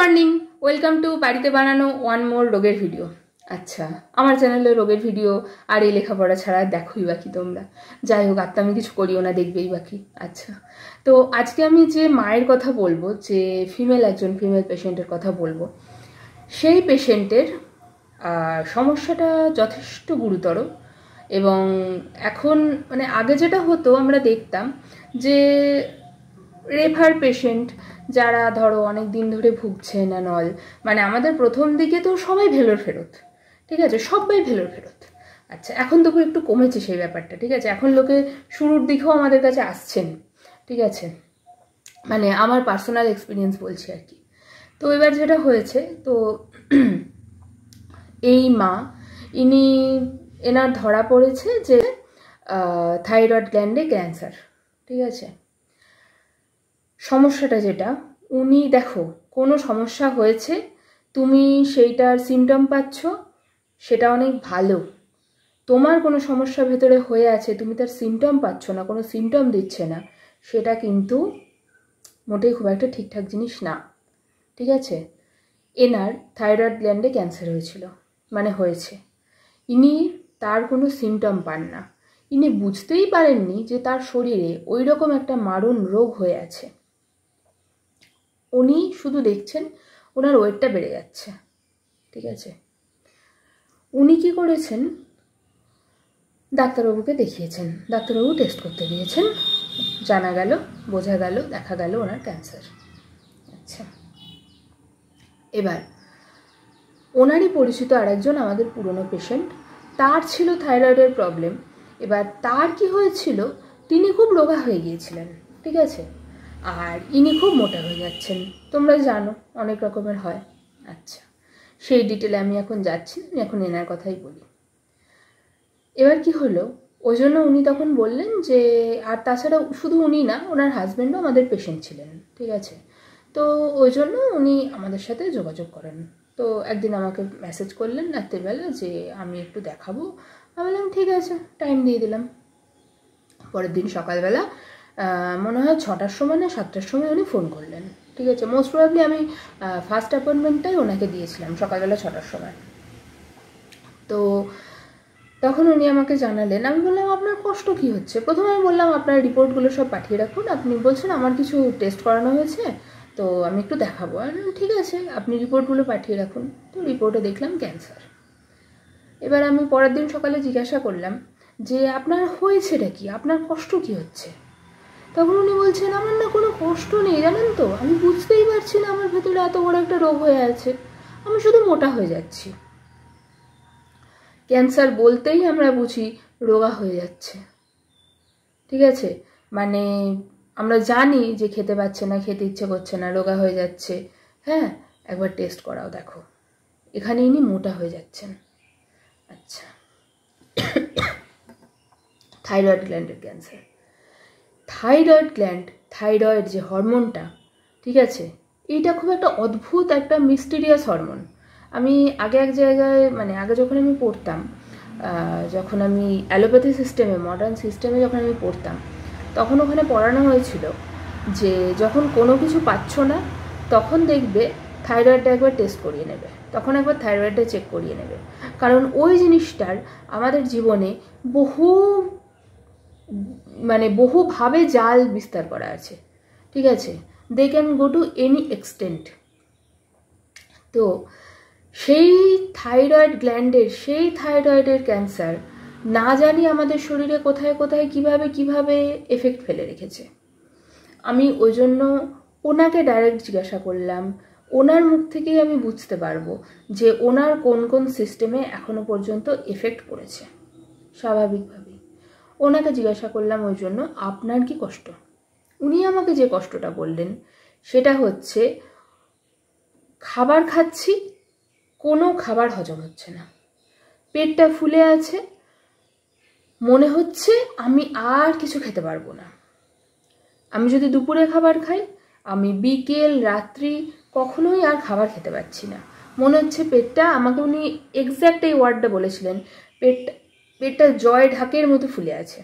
Morning, welcome to বাড়িতে বানানো one more রোগের ভিডিও। আচ্ছা, আমার চ্যানেলে রোগের ভিডিও আর এই লেখাপড়া ছাড়া দেখোই বাকি তোমরা। যাই হোক, আর তো আমি কিছু করিও না, দেখবেই বাকি। আচ্ছা, তো আজকে আমি যে মায়ের কথা বলবো, যে একজন ফিমেল পেশেন্টের কথা বলবো, সেই পেশেন্টের সমস্যাটা যথেষ্ট গুরুতর। এবং এখন মানে আগে যেটা হতো আমরা দেখতাম যে রেফার পেশেন্ট যারা ধরো অনেক দিন ধরে ভুগছে না নল, মানে আমাদের প্রথম দিকে তো সবাই ভেলোর ফেরত, ঠিক আছে, সবাই ভেলোর ফেরত। আচ্ছা, এখন তো একটু কমেছে সেই ব্যাপারটা, ঠিক আছে। এখন লোকে শুরুর দিকেও আমাদের কাছে আসছেন, ঠিক আছে, মানে আমার পার্সোনাল এক্সপিরিয়েন্স বলছি আর কি। তো এবার যেটা হয়েছে, তো এই মা এনার ধরা পড়েছে যে থাইরয়েড গ্ল্যান্ডে ক্যান্সার, ঠিক আছে। সমস্যাটা যেটা, উনি দেখো কোনো সমস্যা হয়েছে, তুমি সেইটার সিমটম পাচ্ছ, সেটা অনেক ভালো। তোমার কোনো সমস্যা ভেতরে হয়ে আছে, তুমি তার সিমটম পাচ্ছ না, কোনো সিমটম দিচ্ছে না, সেটা কিন্তু মোটেই খুব একটা ঠিকঠাক জিনিস না, ঠিক আছে। এনার থাইরয়েড গ্ল্যান্ডে ক্যান্সার হয়েছিল, মানে হয়েছে, ইনি তার কোনো সিমটম পান না, ইনি বুঝতেই পারেননি যে তার শরীরে ওই রকম একটা মারণ রোগ হয়ে আছে। উনি শুধু দেখছেন ওনার ওয়েটটা বেড়ে যাচ্ছে, ঠিক আছে। উনি কি করেছেন, ডাক্তারবাবুকে দেখিয়েছেন, ডাক্তারবাবু টেস্ট করতে দিয়েছেন, জানা গেল, বোঝা গেল, দেখা গেল ওনার ক্যান্সার। আচ্ছা, এবার ওনারই পরিচিত আরেকজন আমাদের পুরনো পেশেন্ট, তার ছিল থাইরয়েডের প্রবলেম। এবার তার কি হয়েছিল, তিনি খুব রোগা হয়ে গিয়েছিলেন, ঠিক আছে, আর ইনি খুব মোটা হয়ে যাচ্ছেন, তোমরা জানো অনেক রকমের হয়। আচ্ছা, সেই ডিটেলে আমি এখন যাচ্ছি, আমি এখন এনার কথাই বলি। এবার কি হলো, ওই জন্য উনি তখন বললেন যে, আর তাছাড়া শুধু উনি না, ওনার হাজব্যান্ডও আমাদের পেশেন্ট ছিলেন, ঠিক আছে। তো ওই জন্য উনি আমাদের সাথে যোগাযোগ করেন। তো একদিন আমাকে মেসেজ করলেন রাত্রিবেলা যে আমি একটু দেখাবো। আমি বললাম ঠিক আছে, টাইম দিয়ে দিলাম। পরের দিন সকালবেলা মনে হয় 6টার সময় না 7টার সময় উনি ফোন করলেন, ঠিক আছে। মোস্ট প্রবাবলি আমি ফার্স্ট অ্যাপয়েন্টমেন্টটাই ওনাকে দিয়েছিলাম সকালবেলা 6টার সময়। তো তখন উনি আমাকে জানালেন, আমি বললাম আপনার কষ্ট কী হচ্ছে। প্রথমে আমি বললাম আপনার রিপোর্টগুলো সব পাঠিয়ে রাখুন, আপনি বলছেন আমার কিছু টেস্ট করানো হয়েছে, তো আমি একটু দেখাবো। ঠিক আছে, আপনি রিপোর্টগুলো পাঠিয়ে রাখুন। তো রিপোর্টে দেখলাম ক্যান্সার। এবার আমি পরের দিন সকালে জিজ্ঞাসা করলাম যে আপনার হয়েছেটা কি, আপনার কষ্ট কি হচ্ছে। তখন উনি বলছেন আমার না কোনো কষ্ট নেই, জানেন তো, আমি বুঝতেই পারছি না আমার ভেতরে এত বড় একটা রোগ হয়ে আছে, আমি শুধু মোটা হয়ে যাচ্ছি। ক্যান্সার বলতেই আমরা বুঝি রোগা হয়ে যাচ্ছে, ঠিক আছে, মানে আমরা জানি যে খেতে পাচ্ছে না, খেতে ইচ্ছে করছে না, রোগা হয়ে যাচ্ছে। হ্যাঁ, একবার টেস্ট করাও, দেখো এখানে ইনি মোটা হয়ে যাচ্ছেন। আচ্ছা, থাইরয়েড গ্ল্যান্ডের ক্যান্সার। থাইরয়েড গ্ল্যান্ড, থাইরয়েড যে হরমোনটা, ঠিক আছে, এইটা খুব একটা অদ্ভুত একটা মিস্টিরিয়াস হরমোন। আমি আগে এক জায়গায়, মানে আগে যখন আমি পড়তাম, যখন আমি অ্যালোপ্যাথি সিস্টেমে, মডার্ন সিস্টেমে যখন আমি পড়তাম, তখন ওখানে পড়ানো হয়েছিল যে যখন কোনো কিছু পাচ্ছ না, তখন দেখবে থাইরয়েডটা একবার টেস্ট করিয়ে নেবে, তখন একবার থাইরয়েডটা চেক করিয়ে নেবে। কারণ ওই জিনিসটার আমাদের জীবনে বহুভাবে জাল বিস্তার করা আছে, ঠিক আছে, they can go to any extent. তো সেই থাইরয়েড গ্ল্যান্ডের, সেই থাইরয়েডের ক্যান্সার না জানি আমাদের শরীরে কোথায় কোথায় কিভাবে এফেক্ট ফেলে রেখেছে। আমি ওই জন্য ওনাকে ডাইরেক্ট জিজ্ঞাসা করলাম, ওনার মুখ থেকেই আমি বুঝতে পারবো যে ওনার কোন কোন সিস্টেমে এখনো পর্যন্ত এফেক্ট পড়েছে। স্বাভাবিকভাবেই ওনাকে জিজ্ঞাসা করলাম ওই জন্য, আপনার কি কষ্ট। উনি আমাকে যে কষ্টটা বললেন সেটা হচ্ছে, খাবার খাচ্ছি, কোনো খাবার হজম হচ্ছে না, পেটটা ফুলে আছে, মনে হচ্ছে আমি আর কিছু খেতে পারবো না। আমি যদি দুপুরে খাবার খাই, আমি বিকেল রাত্রি কখনোই আর খাবার খেতে পারছি না। মনে হচ্ছে পেটটা, আমাকে উনি এক্স্যাক্ট এই ওয়ার্ডটা বলেছিলেন, পেটটা জয় ঢাকের মতো ফুলে আছে।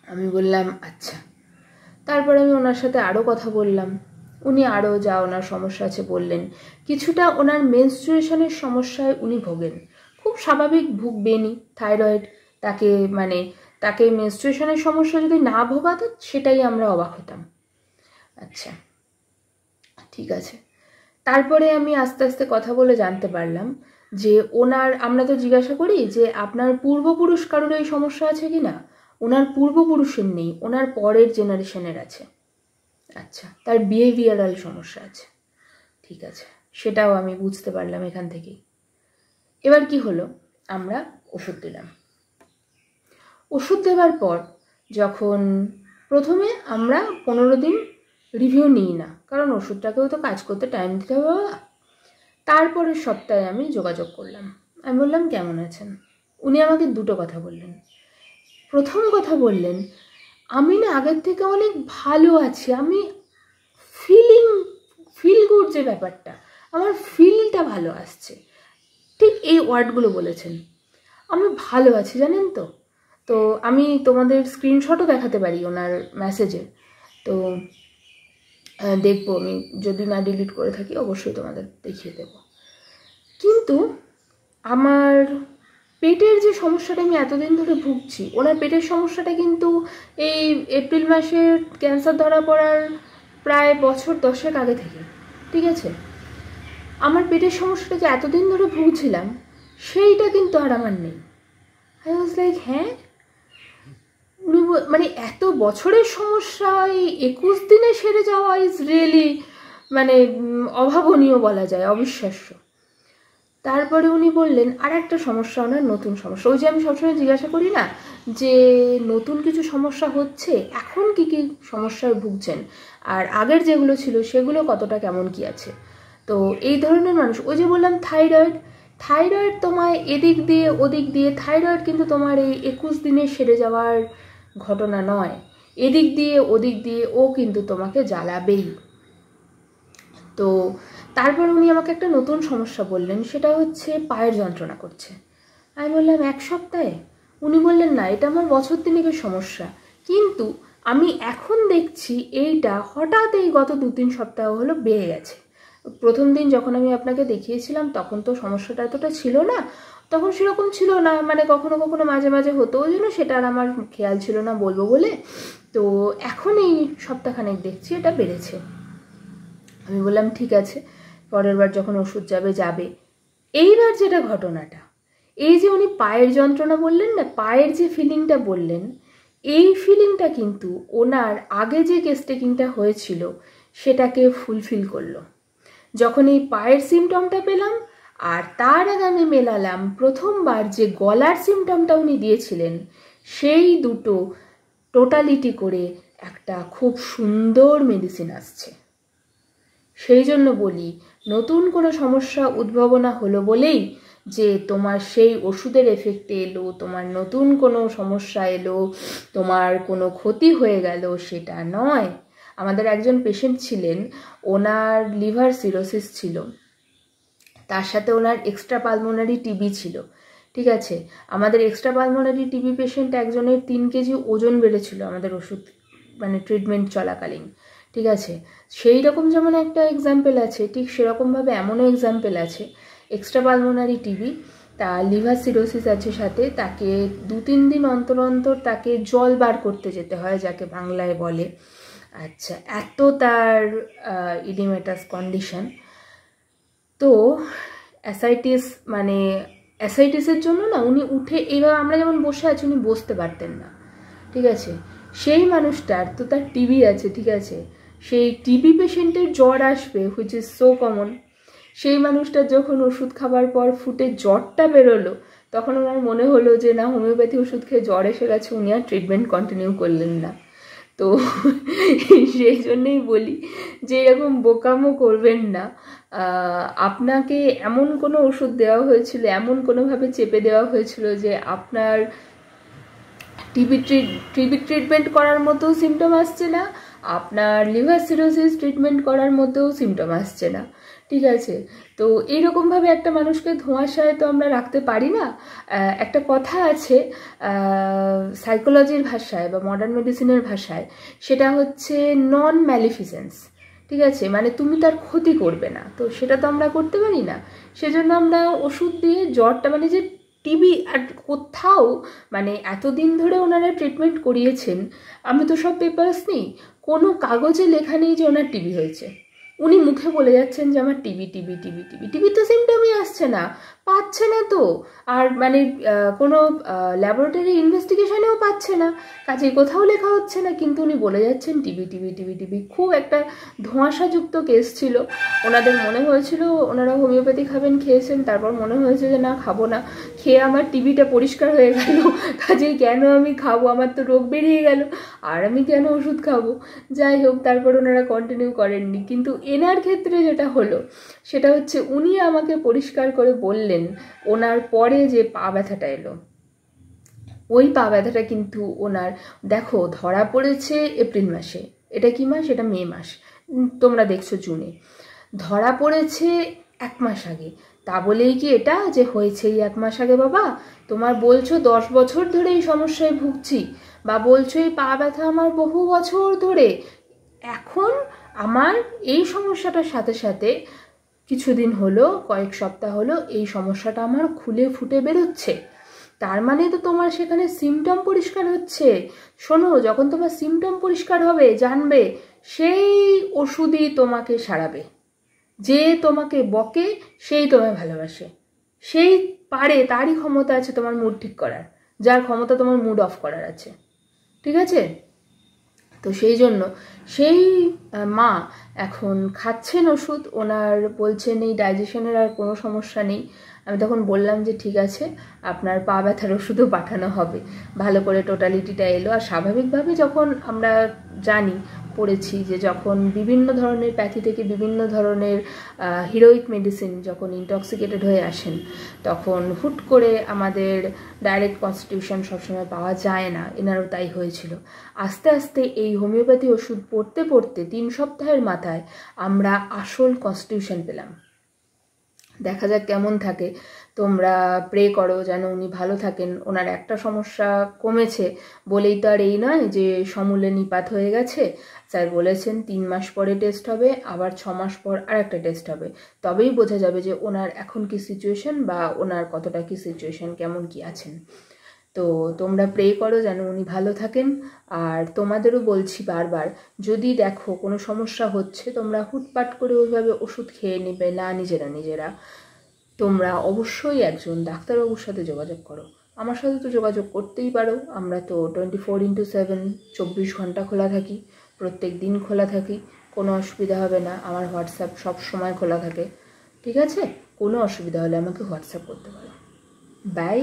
আমি বললাম আচ্ছা। তারপর আমি ওনার সাথে আরও কথা বললাম, উনি আরও যা ওনার সমস্যা আছে বললেন। কিছুটা ওনার মেনস্ট্রুয়েশনের সমস্যায় উনি ভোগেন, খুব স্বাভাবিক, ভুগবেনই। থাইরয়েড তাকে মেনস্ট্রুয়েশনের সমস্যা যদি না ভোগাতো সেটাই আমরা অবাক হতাম। আচ্ছা, ঠিক আছে। তারপরে আমি আস্তে আস্তে কথা বলে জানতে পারলাম যে আমরা তো জিজ্ঞাসা করি যে আপনার পূর্বপুরুষ কারোর এই সমস্যা আছে কি না। ওনার পূর্বপুরুষের নেই, ওনার পরের জেনারেশনের আছে। আচ্ছা, তার বিহেভিয়ারাল সমস্যা আছে। ঠিক আছে, সেটাও আমি বুঝতে পারলাম এখান থেকেই। এবার কি হলো, আমরা ওষুধ দিলাম। ওষুধ দেওয়ার পর যখন প্রথমে আমরা 15 দিন রিভিউ নিই না, কারণ ওষুধটাকেও তো কাজ করতে টাইম দিতে হবে বাবা। তারপরের সপ্তাহে আমি যোগাযোগ করলাম, আমি বললাম কেমন আছেন। উনি আমাকে দুটো কথা বললেন। প্রথম কথা বললেন, আমি না আগের থেকে অনেক ভালো আছি, আমি ফিল গুড, যে ব্যাপারটা আমার ফিলটা ভালো আসছে, ঠিক এই ওয়ার্ডগুলো বলেছেন। আমি ভালো আছি জানেন তো। তো আমি তোমাদের স্ক্রিনশটও দেখাতে পারি ওনার মেসেজের, তো দেখবো আমি, যদি না ডিলিট করে থাকি অবশ্যই তোমাদের দেখিয়ে দেব। কিন্তু আমার পেটের যে সমস্যাটা আমি এতদিন ধরে ভুগছি, ওনার পেটের সমস্যাটা কিন্তু এই এপ্রিল মাসের ক্যান্সার ধরা পড়ার প্রায় বছর 10 আগে থেকে, ঠিক আছে। আমার পেটের সমস্যাটা যে এতদিন ধরে ভুগছিলাম সেইটা কিন্তু আর আমার নেই। আই ওয়াজ লাইক, হ্যাঁ, এত বছরের সমস্যা এই 21 দিনে সেরে যাওয়া ইজ রিয়েলি অভাবনীয় বলা যায়, অবিশ্বাস্য। তারপরে উনি বললেন আর একটা সমস্যা, ওনার নতুন সমস্যা। ওই যে আমি সবসময় জিজ্ঞাসা করি না যে নতুন কিছু সমস্যা হচ্ছে, এখন কি কি সমস্যায় ভুগছেন, আর আগের যেগুলো ছিল সেগুলো কতটা কেমন কি আছে। তো এই ধরনের মানুষ, ওই যে বললাম থাইরয়েড তোমায় এদিক দিয়ে ওদিক দিয়ে, থাইরয়েড কিন্তু তোমার এই 21 দিনে সেরে যাওয়ার ঘটনা নয়, এদিক দিয়ে ওদিক দিয়ে ও কিন্তু তোমাকে জ্বালাবেই। তো তারপর উনি আমাকে একটা নতুন সমস্যা বললেন, সেটা হচ্ছে পায়ের যন্ত্রণা করছে। আমি বললাম 1 সপ্তাহে? উনি বললেন না, এটা আমার বছর 3-এর সমস্যা, কিন্তু আমি এখন দেখছি এইটা হঠাৎ এই গত 2-3 সপ্তাহ হলো বেড়ে গেছে। প্রথম দিন যখন আমি আপনাকে দেখিয়েছিলাম তখন তো সমস্যাটা এতটা ছিল না, তখন সেরকম ছিল না, কখনো কখনো মাঝে মাঝে হতো, ওই জন্য সেটা আর আমার খেয়াল ছিল না বলবো বলে। তো এখন এই সপ্তাহখানেক দেখছি এটা বেড়েছে। আমি বললাম ঠিক আছে, পরের বার যখন ওষুধ যাবে। এইবার যেটা ঘটনাটা, এই যে উনি পায়ের যন্ত্রণা বললেন না, পায়ের যে ফিলিংটা বললেন, এই ফিলিংটা কিন্তু ওনার আগে যে কেসটেকিংটা হয়েছিল সেটাকে ফুলফিল করলো। যখন এই পায়ের সিমটমটা পেলাম আর তার আগে আমি মেলালাম প্রথমবার যে গলার সিমটমটা উনি দিয়েছিলেন, সেই দুটো টোটালিটি করে একটা খুব সুন্দর মেডিসিন আসছে। সেই জন্য বলি, নতুন কোনো সমস্যা উদ্ভাবনা হলো বলেই যে তোমার সেই ওষুধের এফেক্টে এলো, তোমার নতুন কোনো সমস্যা এলো, তোমার কোনো ক্ষতি হয়ে গেল, সেটা নয়। আমাদের একজন পেশেন্ট ছিলেন, ওনার লিভার সিরোসিস ছিল, তার সাথে ওনার এক্সট্রা পালমোনারি টিবি ছিল, ঠিক আছে। আমাদের এক্সট্রা পালমোনারি টিবি পেশেন্ট একজনের 3 কেজি ওজন বেড়েছিল আমাদের ওষুধ ট্রিটমেন্ট চলাকালীন, ঠিক আছে। সেই রকম যেমন একটা এক্সাম্পল আছে, ঠিক সেরকমভাবে এমনও এক্সাম্পল আছে, এক্সট্রা পালমোনারি টিবি, তার লিভার সিরোসিস আছে সাথে, তাকে 2-3 দিন অন্তর অন্তর তাকে জল বার করতে যেতে হয়, যাকে বাংলায় বলে। আচ্ছা, এত তার ইডিমেটাস কন্ডিশন। তো অ্যাসাইটিসের জন্য না উনি উঠে, এইভাবে আমরা যেমন বসে আছি উনি বসতে পারতেন না, ঠিক আছে। সেই মানুষটার তো তার টিবি আছে, ঠিক আছে, সেই টিবি পেশেন্টের জ্বর আসবে, হুইচ ইজ সো কমন। সেই মানুষটার যখন ওষুধ খাবার পর ফুটে জ্বরটা বেরোলো, তখন ওনার মনে হলো যে না, হোমিওপ্যাথি ওষুধ খেয়ে জ্বর এসে গেছে, উনি আর ট্রিটমেন্ট কন্টিনিউ করলেন না। তো সেই জন্যই বলি যে এরকম বোকামো করবেন না। আপনাকে এমন কোনো ওষুধ দেওয়া হয়েছিল, এমন কোনোভাবে চেপে দেওয়া হয়েছিল যে আপনার টিবি ট্রিটমেন্ট করার মতো সিমটম আসছে না, আপনার লিভার সিরোসিস ট্রিটমেন্ট করার মতো সিমটম আসছে না, ঠিক আছে। তো এইরকমভাবে একটা মানুষকে ধোঁয়াশায় তো আমরা রাখতে পারি না। একটা কথা আছে সাইকোলজির ভাষায় বা মডার্ন মেডিসিনের ভাষায়, সেটা হচ্ছে নন ম্যালিফিসেন্স, ঠিক ঠিক আছে, মানে তুমি তার ক্ষতি করবে না, তো সেটা তো আমরা করতে পারি না। সেজন্য আমরা ওষুধ দিয়ে জ্বরটা, মানে যে টিবি আর কোথাও, মানে এতদিন ধরে ওনারা ট্রিটমেন্ট করিয়েছেন, আমি তো সব পেপারস নিই, কোনো কাগজে লেখা নেই যে ওনার টিবি হয়েছে। উনি মুখে বলে যাচ্ছেন যে আমার TB TB TB TB TB, তো সিমটমই আসছে না, পাচ্ছে না তো। আর মানে কোনো ল্যাবরেটরি ইনভেস্টিগেশনেও পাচ্ছে না, কাজে কোথাও লেখা হচ্ছে না, কিন্তু উনি বলে যাচ্ছেন টিবি টিবি টিবি টিবি। খুব একটা ধোঁয়াশাযুক্ত কেস ছিল। ওনাদের মনে হয়েছিল, ওনারা হোমিওপ্যাথি খাবেন, খেয়েছেন, তারপর মনে হয়েছে যে না খাবো না, খেয়ে আমার টিবিটা পরিষ্কার হয়ে গেল, কাজেই কেন আমি খাবো, আমার তো রোগ বেরিয়ে গেল, আর আমি কেন ওষুধ খাবো। যাই হোক, তারপর ওনারা কন্টিনিউ করেননি। কিন্তু এনার ক্ষেত্রে যেটা হলো সেটা হচ্ছে, উনি আমাকে পরিষ্কার করে বললেন ওনার পরে যে পা ব্যথাটা এলো, ওই পা ব্যথাটা কিন্তু ওনার, দেখো, ধরা পড়েছে এপ্রিল মাসে, এটা কি মাস, এটা মে মাস, তোমরা দেখছো জুনে, ধরা পড়েছে 1 মাস আগে। তা বলেই কি এটা যে হয়েছে এই 1 মাস আগে? বাবা, তোমার বলছো 10 বছর ধরে এই সমস্যায় ভুগছি, বা বলছো এই পা ব্যথা আমার বহু বছর ধরে, এখন আমার এই সমস্যাটার সাথে সাথে কিছুদিন হলো, কয়েক সপ্তাহ হলো এই সমস্যাটা আমার খুলে ফুটে বেরোচ্ছে, তার মানে তো তোমার সেখানে সিমটম পরিষ্কার হচ্ছে। শোনো, যখন তোমার সিমটম পরিষ্কার হবে, জানবে, সেই ওষুধই তোমাকে সারাবে। যে তোমাকে বকে সেই তোমায় ভালোবাসে, সেই পারে, তারই ক্ষমতা আছে তোমার মুড ঠিক করার, যার ক্ষমতা তোমার মুড অফ করার আছে। ঠিক আছে? তো সেই জন্য সেই মা এখন খাচ্ছেন ওষুধ, ওনার বলছেন এই ডাইজেশনের আর কোনো সমস্যা নেই। আমি তখন বললাম যে ঠিক আছে, আপনার পা ব্যথার ওষুধও পাঠানো হবে। ভালো করে টোটালিটিটা এলো। আর স্বাভাবিকভাবে যখন আমরা জানি, পড়েছি যে যখন বিভিন্ন ধরনের প্যাথি থেকে বিভিন্ন ধরনের হিরোইক মেডিসিন যখন ইনটক্সিকেটেড হয়ে আসেন, তখন হুট করে আমাদের ডাইরেক্ট কনস্টিটিউশন সবসময় পাওয়া যায় না। এনারও তাই হয়েছিল। আস্তে আস্তে এই হোমিওপ্যাথি ওষুধ পড়তে পড়তে 3 সপ্তাহের মাথায় আমরা আসল কনস্টিটিউশন পেলাম। দেখা যাক কেমন থাকে। তোমরা প্রে করো যেন উনি ভালো থাকেন। ওনার একটা সমস্যা কমেছে বলেই তো আর এই নয় যে সমূলে নিপাত হয়ে গেছে। স্যার বলেছেন 3 মাস পরে টেস্ট হবে, আবার 6 মাস পর আরেকটা টেস্ট হবে, তবেই বোঝা যাবে যে ওনার এখন কি সিচুয়েশন, বা ওনার কতটা কি সিচুয়েশন, কেমন কি আছেন। তো তোমরা প্রে করো যেন উনি ভালো থাকেন। আর তোমাদেরও বলছি বারবার, যদি দেখো কোনো সমস্যা হচ্ছে, তোমরা হুটপাট করে ওইভাবে ওষুধ খেয়ে নেবে না নিজেরা। তোমরা অবশ্যই একজন ডাক্তারবাবুর সাথে যোগাযোগ করো। আমার সাথে তো যোগাযোগ করতেই পারো। আমরা তো 24x7 24 ঘন্টা খোলা থাকি, প্রত্যেক দিন খোলা থাকি, কোনো অসুবিধা হবে না। আমার হোয়াটসঅ্যাপ সব সময় খোলা থাকে। ঠিক আছে? কোনো অসুবিধা হলে আমাকে হোয়াটসঅ্যাপ করতে পারো। বাই।